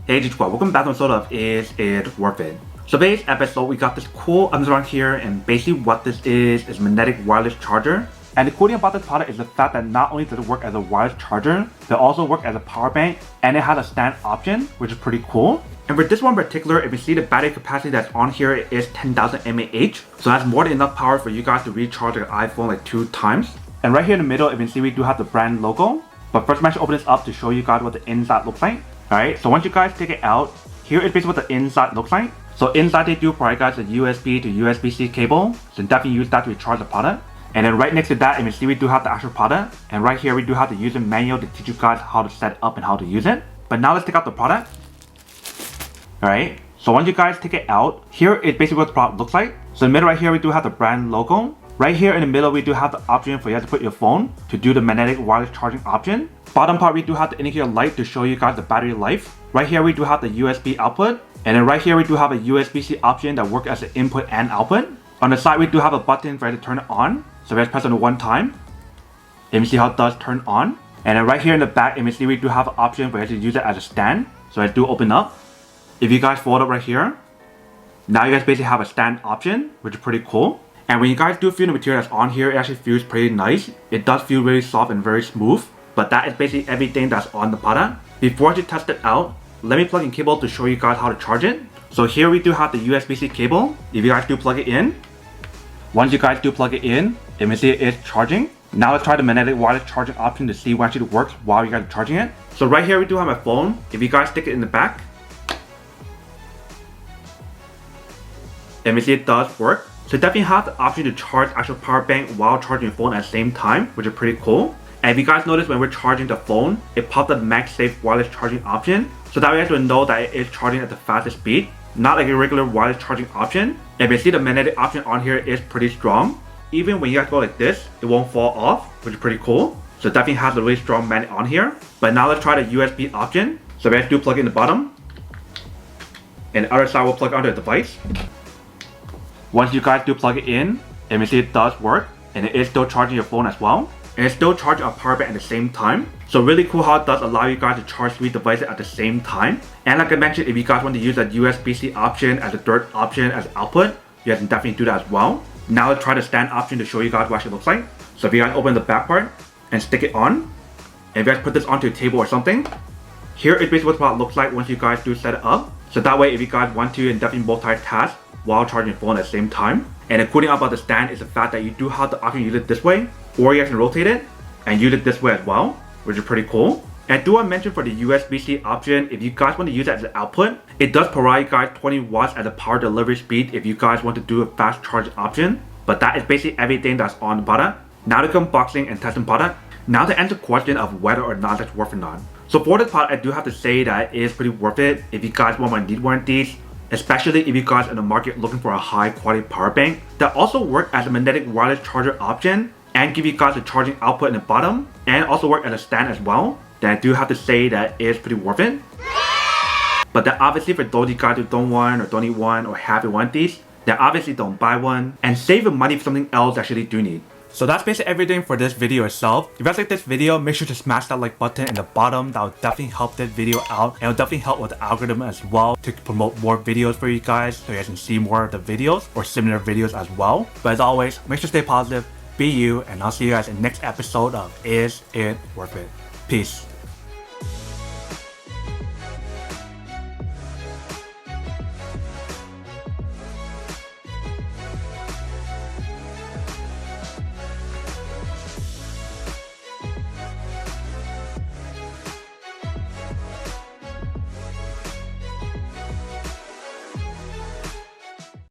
Hey G-Squad, welcome back to episode of Is It Worth It? So today's episode, we got this cool items around here, and basically what this is magnetic wireless charger. And the cool thing about this product is the fact that not only does it work as a wireless charger, it also works as a power bank, and it has a stand option, which is pretty cool. And for this one in particular, if you see the battery capacity that's on here is 10,000 mAh, so that's more than enough power for you guys to recharge your iPhone like 2 times. And right here in the middle, if you can see, we do have the brand logo. But first, I'm going to open this up to show you guys what the inside looks like. Alright, so once you guys take it out, here is basically what the inside looks like. So inside they do provide guys a USB to USB-C cable, so definitely use that to recharge the product. And then right next to that, you can see we do have the actual product. And right here we do have the user manual to teach you guys how to set it up and how to use it. But now let's take out the product. Alright, so once you guys take it out, here is basically what the product looks like. So in the middle right here we do have the brand logo. Right here in the middle we do have the option for you guys to put your phone to do the magnetic wireless charging option. Bottom part we do have the indicator light to show you guys the battery life. Right here we do have the USB output. And then right here we do have a USB-C option that works as an input and output. On the side we do have a button for you to turn it on. So let's press on it one time. And you see how it does turn on. And then right here in the back, you see we do have an option for you to use it as a stand. So I do open up. If you guys fold up right here, now you guys basically have a stand option, which is pretty cool. And when you guys do feel the material that's on here, it actually feels pretty nice. It does feel really soft and very smooth. But that is basically everything that's on the product. Before you test it out, let me plug in cable to show you guys how to charge it. So here we do have the USB-C cable. If you guys do plug it in, once you guys do plug it in, you can see it is charging. Now let's try the magnetic wireless charging option to see what actually works while you guys are charging it. So right here we do have my phone. If you guys stick it in the back, and you see it does work. So definitely have the option to charge actual power bank while charging your phone at the same time, which is pretty cool. And if you guys notice when we're charging the phone, it popped up the MagSafe wireless charging option. So that way you guys will know that it is charging at the fastest speed, not like a regular wireless charging option. And if you see the magnetic option on here is pretty strong. Even when you guys go like this, it won't fall off, which is pretty cool. So definitely has a really strong magnet on here. But now let's try the USB option. So we guys do plug it in the bottom. And the other side will plug onto the device. Once you guys do plug it in, and you see it does work. And it is still charging your phone as well. And it's still charging a power bank at the same time. So really cool how it does allow you guys to charge 3 devices at the same time. And like I mentioned, if you guys want to use that USB-C option as a third option as output, you guys can definitely do that as well. Now let's try the stand option to show you guys what it actually looks like. So if you guys open the back part and stick it on, and if you guys put this onto a table or something, here is basically what the product looks like once you guys do set it up. So that way if you guys want to, and definitely multitask while charging your phone at the same time. And the cool thing about the stand is the fact that you do have the option to use it this way, or you guys can rotate it and use it this way as well, which is pretty cool. And do I mention for the USB-C option, if you guys want to use it as an output, it does provide you guys 20 watts as a power delivery speed if you guys want to do a fast charge option. But that is basically everything that's on the product. Now to unboxing and testing product. Now to answer the question of whether or not that's worth it or not. So for this product, I do have to say that it is pretty worth it if you guys want to need one of these. Especially if you guys are in the market looking for a high quality power bank that also work as a magnetic wireless charger option and give you guys a charging output in the bottom and also work as a stand as well, then I do have to say that it is pretty worth it. But then obviously for those of you guys who don't want or don't need one or have one of these, then obviously don't buy one and save your money for something else that you actually do need. So that's basically everything for this video itself. If you guys like this video, make sure to smash that like button in the bottom. That will definitely help this video out, and it will definitely help with the algorithm as well to promote more videos for you guys so you guys can see more of the videos or similar videos as well. But as always, make sure to stay positive, be you, and I'll see you guys in the next episode of Is It Worth It? Peace.